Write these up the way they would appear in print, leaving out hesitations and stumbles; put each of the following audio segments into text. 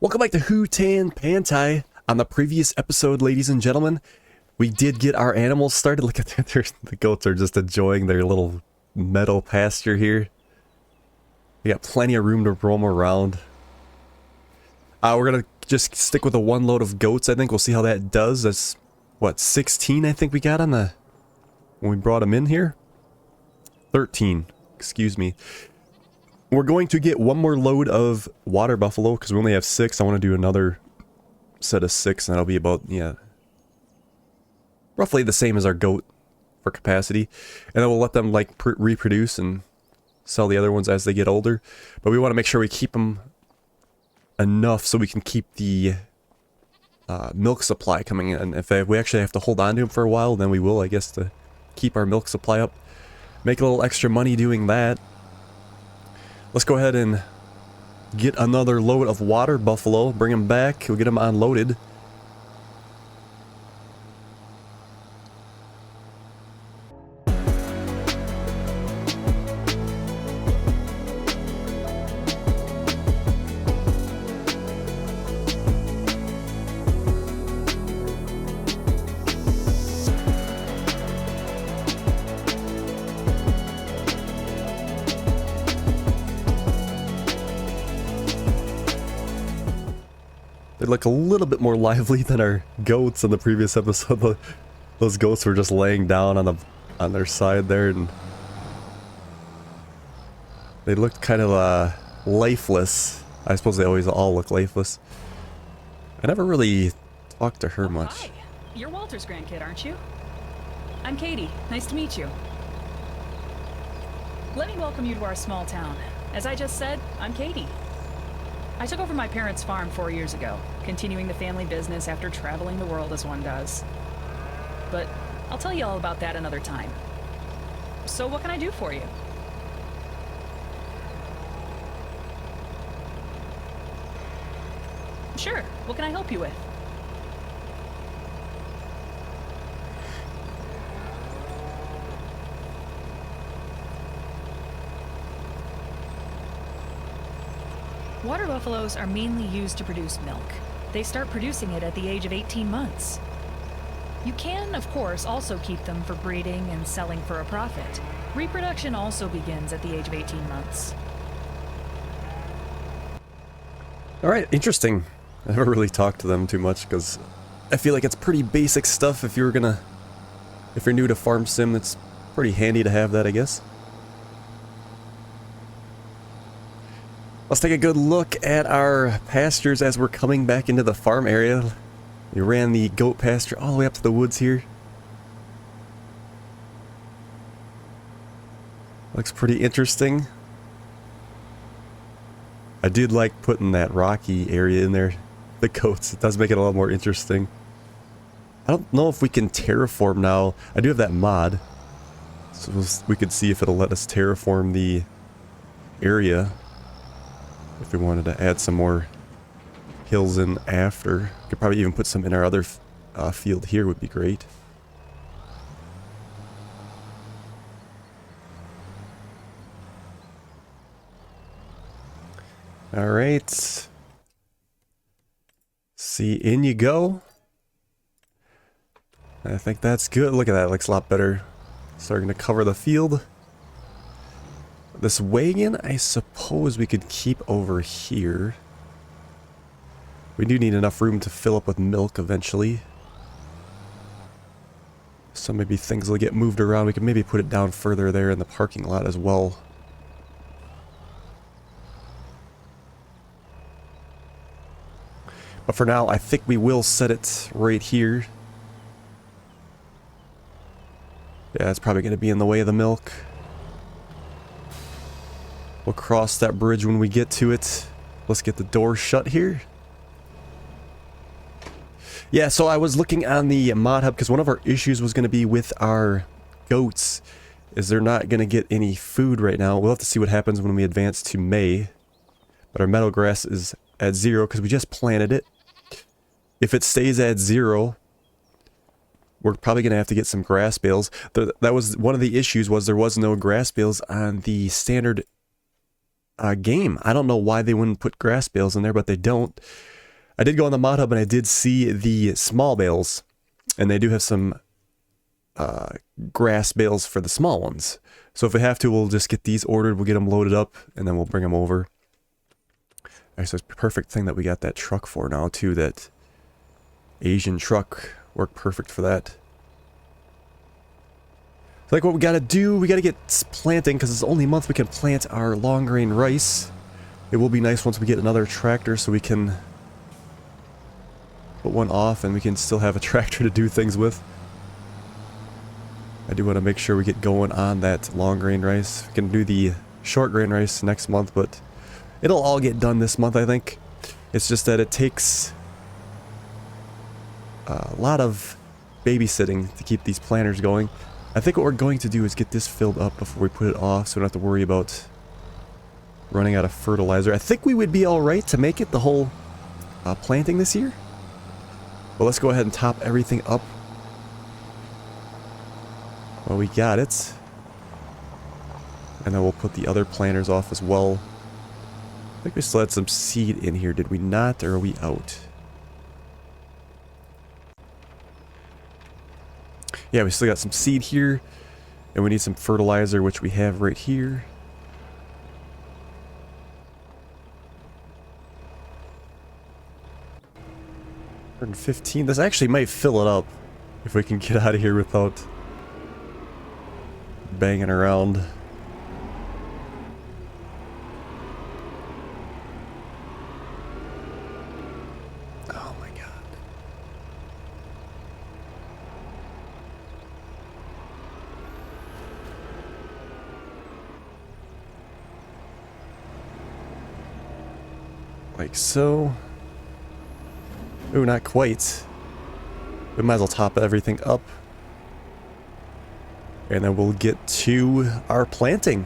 Welcome back to Hutan Pantai. On the previous episode, ladies and gentlemen, we did get our animals started. Look at that, the goats are just enjoying their little meadow pasture here. We got plenty of room to roam around. We're gonna just stick with the one load of goats. I think we'll see how that does. That's what, 16 I think we got on the when we brought them in here. 13, excuse me. We're going to get one more load of water buffalo because we only have 6. I want to do another set of 6, and that'll be about, yeah, roughly the same as our goat for capacity. And then we'll let them like reproduce and sell the other ones as they get older. But we want to make sure we keep them enough so we can keep the milk supply coming in. If we actually have to hold on to them for a while, then we will, I guess, to keep our milk supply up. Make a little extra money doing that. Let's go ahead and get another load of water buffalo, bring them back, we'll get them unloaded. They look a little bit more lively than our goats in the previous episode. Those goats were just laying down on their side there, and they looked kind of lifeless. I suppose they always all look lifeless. I never really talked to her much. Hi. You're Walter's grandkid, aren't you? I'm Katie. Nice to meet you. Let me welcome you to our small town. As I just said, I'm Katie. I took over my parents' farm 4 years ago, continuing the family business after traveling the world as one does. But I'll tell you all about that another time. So what can I do for you? Sure, what can I help you with? Water buffaloes are mainly used to produce milk. They start producing it at the age of 18 months. You can, of course, also keep them for breeding and selling for a profit. Reproduction also begins at the age of 18 months. Alright, interesting. I never really talked to them too much because I feel like it's pretty basic stuff. If you're new to Farm Sim, it's pretty handy to have that, I guess. Let's take a good look at our pastures as we're coming back into the farm area. We ran the goat pasture all the way up to the woods here. Looks pretty interesting. I did like putting that rocky area in there. The goats, it does make it a lot more interesting. I don't know if we can terraform now. I do have that mod, so we could see if it'll let us terraform the area. If we wanted to add some more hills in after. Could probably even put some in our other field here would be great. Alright. See, in you go. I think that's good. Look at that, it looks a lot better. Starting to cover the field. This wagon, I suppose we could keep over here. We do need enough room to fill up with milk eventually. So maybe things will get moved around. We can maybe put it down further there in the parking lot as well. But for now, I think we will set it right here. Yeah, it's probably going to be in the way of the milk. We'll cross that bridge when we get to it. Let's get the door shut here. Yeah, so I was looking on the mod hub because one of our issues was going to be with our goats is they're not going to get any food right now. We'll have to see what happens when we advance to May. But our meadow grass is at 0 because we just planted it. If it stays at 0, we're probably going to have to get some grass bales. That was one of the issues, was there was no grass bales on the standard game. I don't know why they wouldn't put grass bales in there, but they don't. I did go on the mod hub and I did see the small bales, and they do have some grass bales for the small ones. So if we have to, we'll just get these ordered, we'll get them loaded up, and then we'll bring them over. Alright, so it's a perfect thing that we got that truck for now too, that Asian truck worked perfect for that. So like what we gotta do, we gotta get planting, because it's the only month we can plant our long grain rice. It will be nice once we get another tractor so we can put one off and we can still have a tractor to do things with. I do want to make sure we get going on that long grain rice. We can do the short grain rice next month, but it'll all get done this month, I think. It's just that it takes a lot of babysitting to keep these planters going. I think what we're going to do is get this filled up before we put it off, so we don't have to worry about running out of fertilizer. I think we would be alright to make it the whole planting this year. But let's go ahead and top everything up. Well, we got it. And then we'll put the other planters off as well. I think we still had some seed in here, did we not? Or are we out? Yeah, we still got some seed here. And we need some fertilizer, which we have right here. $115. This actually might fill it up if we can get out of here without banging around. Oh my god. Like so. Ooh, not quite. We might as well top everything up. And then we'll get to our planting.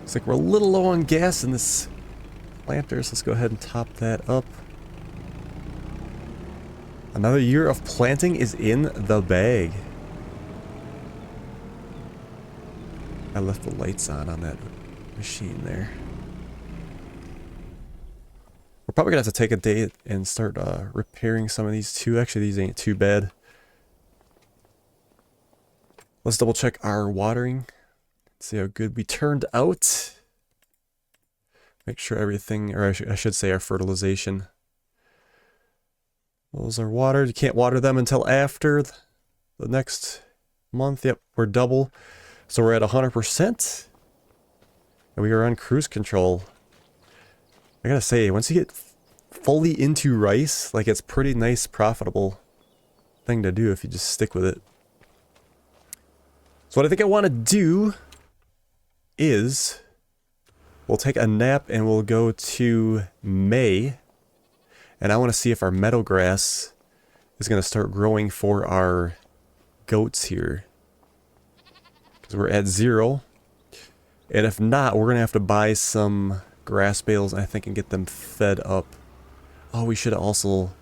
Looks like we're a little low on gas in this planter, so let's go ahead and top that up. Another year of planting is in the bag. I left the lights on that machine there. We're probably gonna have to take a day and start repairing some of these too. Actually, these ain't too bad. Let's double check our watering. See how good we turned out. Make sure everything, or I should say our fertilization. Those are watered. You can't water them until after the next month. Yep, we're double. So we're at 100%. And we are on cruise control. I gotta say, once you get fully into rice, like it's pretty nice, profitable thing to do if you just stick with it. So what I think I want to do is we'll take a nap and we'll go to May. And I want to see if our meadow grass is going to start growing for our goats here. Because we're at 0. And if not, we're going to have to buy some grass bales, I think, and get them fed up. Oh, we should also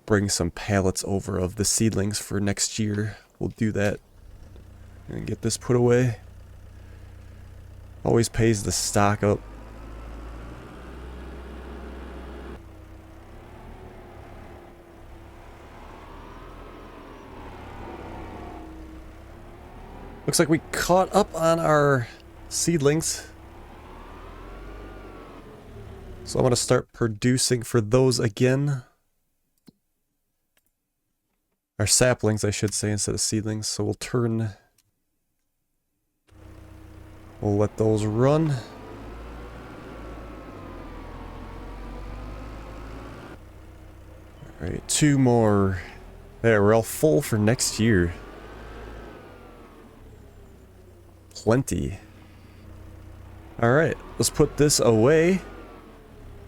bring some pallets over of the seedlings for next year. We'll do that and get this put away. Always pays to stock up. Looks like we caught up on our seedlings. So I'm going to start producing for those again. Our saplings, I should say, instead of seedlings. So we'll let those run. Alright, 2 more. There, we're all full for next year. Plenty. Alright, let's put this away.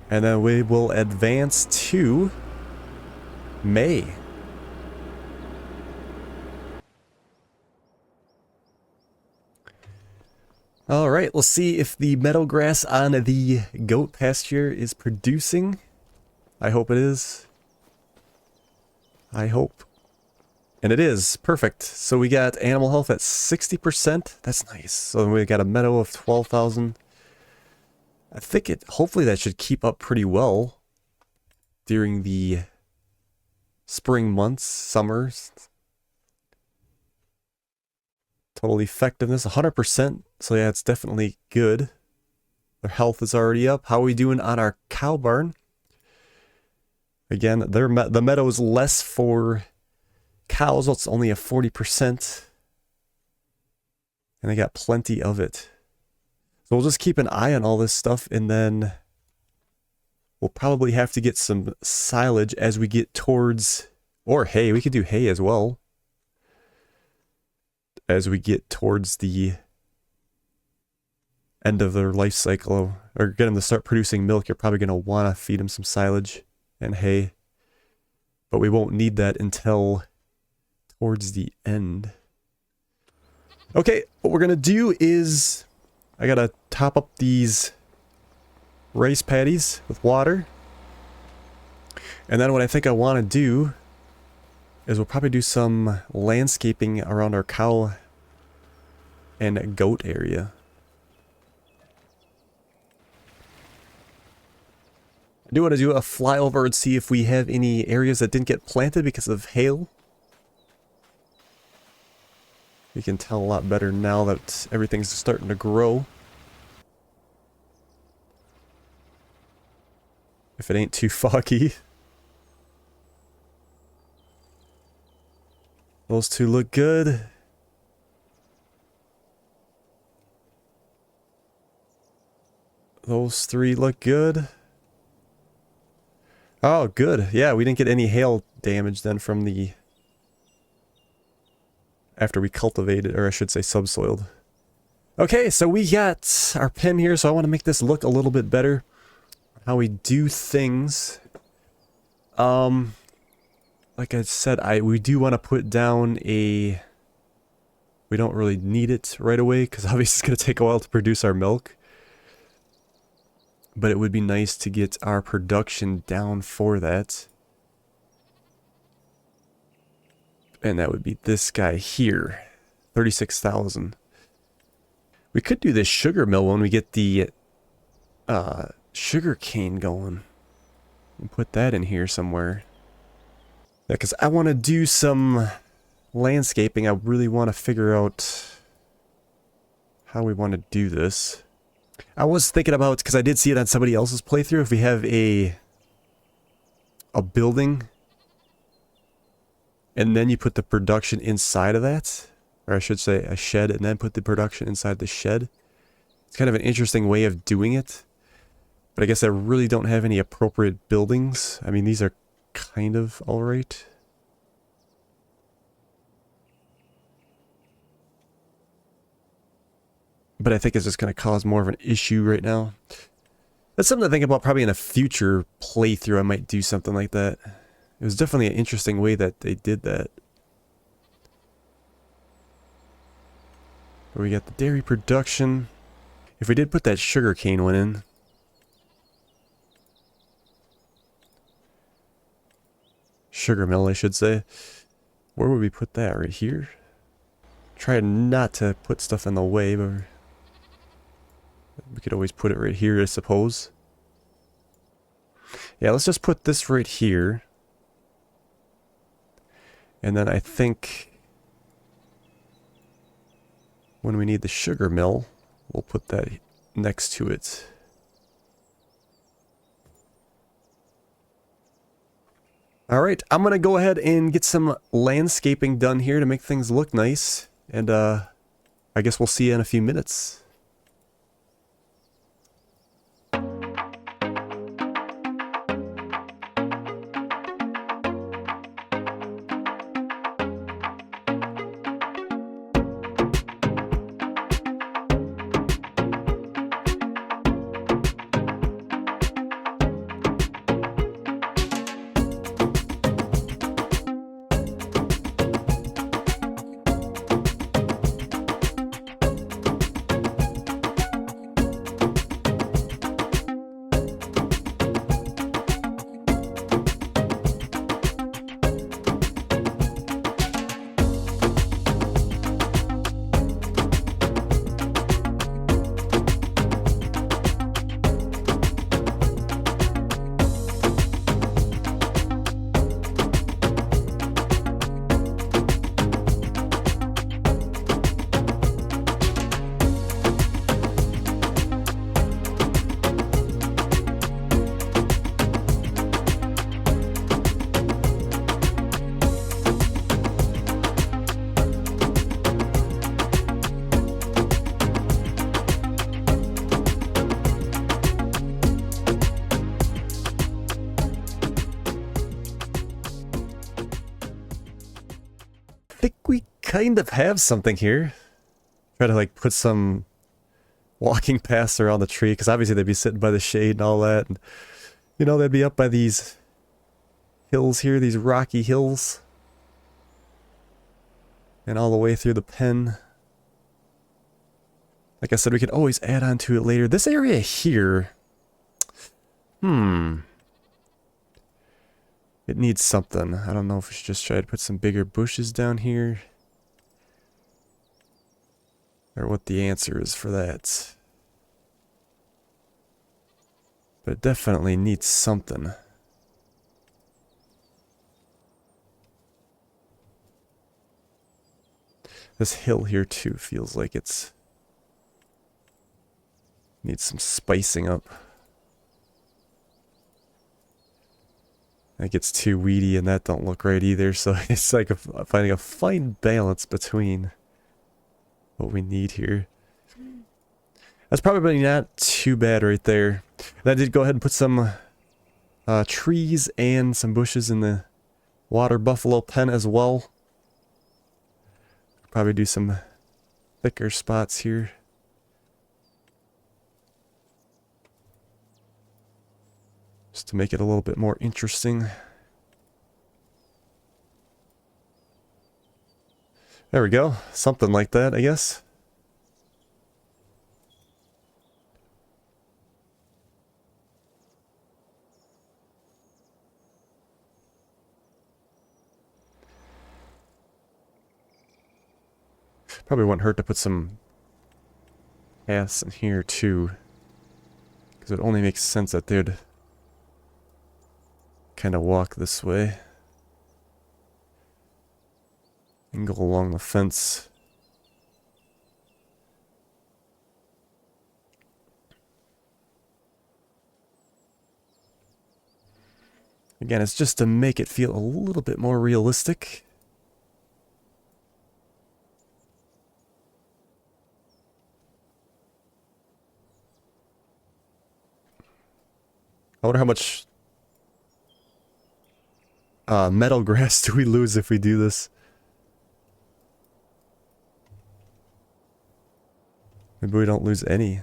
And then we will advance to May. Alright, let's see if the meadow grass on the goat pasture is producing. I hope it is. I hope. And it is. Perfect. So we got animal health at 60%. That's nice. So we got a meadow of 12,000. I think hopefully that should keep up pretty well during the spring months, summers. Total effectiveness, 100%. So yeah, it's definitely good. Their health is already up. How are we doing on our cow barn? Again, the meadow is less for cows. Well, it's only a 40%. And they got plenty of it. So we'll just keep an eye on all this stuff, and then we'll probably have to get some silage as we get towards, or hay. We could do hay as well. As we get towards the end of their life cycle, or get them to start producing milk, you're probably going to want to feed them some silage and hay. But we won't need that until towards the end. Okay, what we're going to do is I got to top up these rice paddies with water. And then what I think I want to do is we'll probably do some landscaping around our cow and goat area. I do want to do a flyover and see if we have any areas that didn't get planted because of hail. We can tell a lot better now that everything's starting to grow. If it ain't too foggy. Those two look good. Those 3 look good. Oh, good. Yeah, we didn't get any hail damage then from the... after we cultivated, or I should say subsoiled. Okay, so we got our pen here, so I want to make this look a little bit better. How we do things. Like I said, we do want to put down a We don't really need it right away because obviously it's going to take a while to produce our milk. But it would be nice to get our production down for that. And that would be this guy here. 36,000. We could do this sugar mill when we get the sugar cane going. And put that in here somewhere. Yeah, because I want to do some landscaping. I really want to figure out how we want to do this. I was thinking about, because I did see it on somebody else's playthrough, if we have a building and then you put the production inside of that, or I should say a shed, and then put the production inside the shed. It's kind of an interesting way of doing it, but I guess I really don't have any appropriate buildings. I mean, these are kind of alright. But I think it's just going to cause more of an issue right now. That's something to think about probably in a future playthrough. I might do something like that. It was definitely an interesting way that they did that. But we got the dairy production. If we did put that sugarcane one in. Sugar mill, I should say. Where would we put that? Right here? Try not to put stuff in the way, but we could always put it right here, I suppose. Yeah, let's just put this right here. And then I think when we need the sugar mill, we'll put that next to it. Alright, I'm going to go ahead and get some landscaping done here to make things look nice. And I guess we'll see you in a few minutes. Think we kind of have something here. Try to like put some walking paths around the tree, because obviously they'd be sitting by the shade and all that, and you know, they'd be up by these hills here, these rocky hills, and all the way through the pen. Like I said, we could always add on to it later. This area here, it needs something. I don't know if we should just try to put some bigger bushes down here, or what the answer is for that. But it definitely needs something. This hill here too feels like it's needs some spicing up. That gets too weedy and that don't look right either, so it's like finding a fine balance between what we need here. That's probably not too bad right there. And I did go ahead and put some trees and some bushes in the water buffalo pen as well. Probably do some thicker spots here. Just to make it a little bit more interesting. There we go. Something like that, I guess. Probably wouldn't hurt to put some paths in here too, because it only makes sense that they'd kind of walk this way and go along the fence. Again, it's just to make it feel a little bit more realistic. I wonder how much meadow grass do we lose if we do this? Maybe we don't lose any.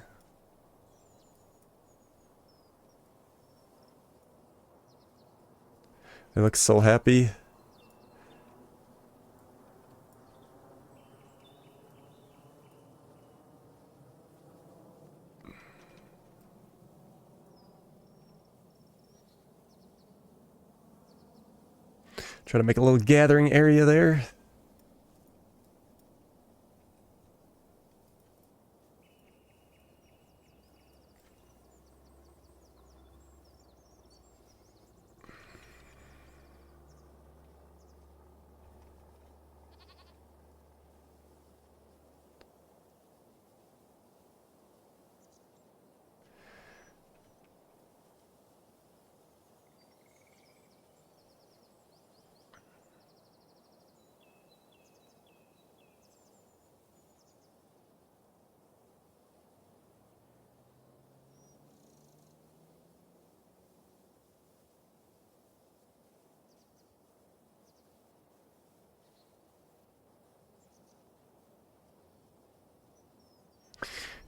They look so happy. Try to make a little gathering area there.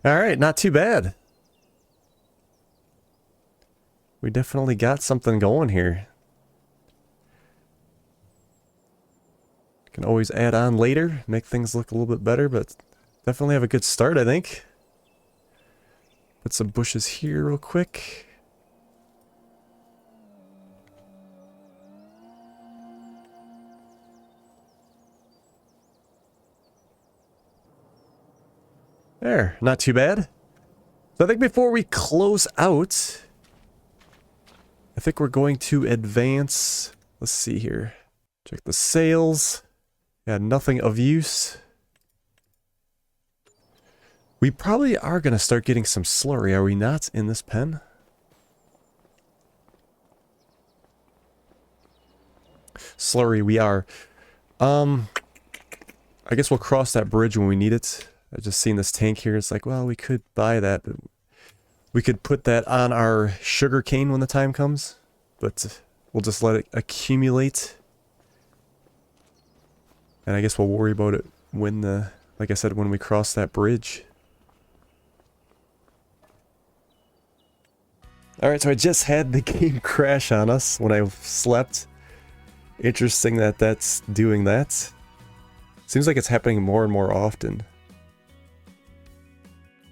Alright, not too bad. We definitely got something going here. Can always add on later, make things look a little bit better, but definitely have a good start, I think. Put some bushes here real quick. There, not too bad. So I think before we close out, I think we're going to advance. Let's see here. Check the sales. Yeah, nothing of use. We probably are going to start getting some slurry, are we not, in this pen? Slurry, we are. I guess we'll cross that bridge when we need it. I just seen this tank here. It's like, well, we could buy that, but we could put that on our sugar cane when the time comes. But we'll just let it accumulate. And I guess we'll worry about it when like I said, when we cross that bridge. Alright, so I just had the game crash on us when I slept. Interesting that that's doing that. Seems like it's happening more and more often.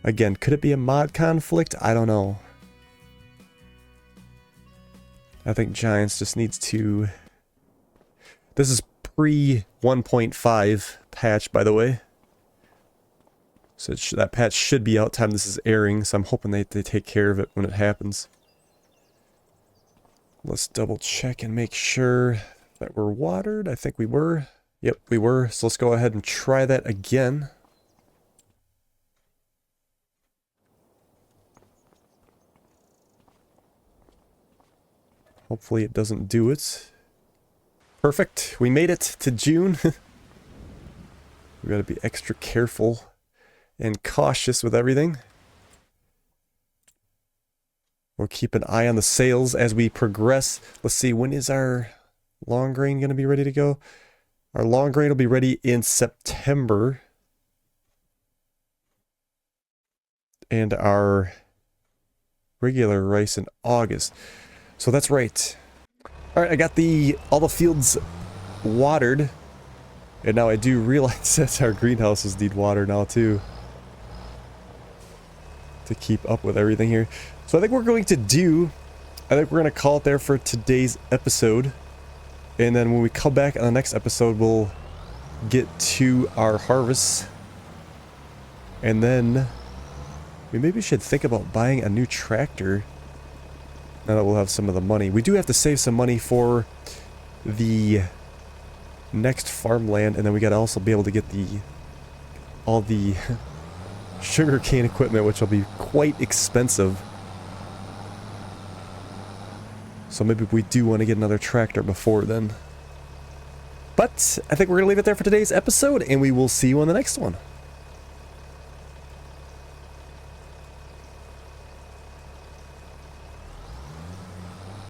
Again, could it be a mod conflict? I don't know. I think Giants just needs to... This is pre 1.5 patch, by the way. So that patch should be out time this is airing, so I'm hoping they take care of it when it happens. Let's double check and make sure that we're watered. I think we were. Yep, we were. So let's go ahead and try that again. Hopefully it doesn't do it. Perfect. We made it to June. We gotta be extra careful and cautious with everything. We'll keep an eye on the sales as we progress. Let's see, when is our long grain gonna be ready to go? Our long grain will be ready in September. And our regular rice in August. So that's right. Alright, I got all the fields watered. And now I do realize that our greenhouses need water now too, to keep up with everything here. So I think we're going to call it there for today's episode. And then when we come back on the next episode, we'll get to our harvests. And then we maybe should think about buying a new tractor now that we'll have some of the money. We do have to save some money for the next farmland, and then we gotta also be able to get all the sugarcane equipment, which will be quite expensive. So maybe we do want to get another tractor before then. But I think we're gonna leave it there for today's episode, and we will see you on the next one.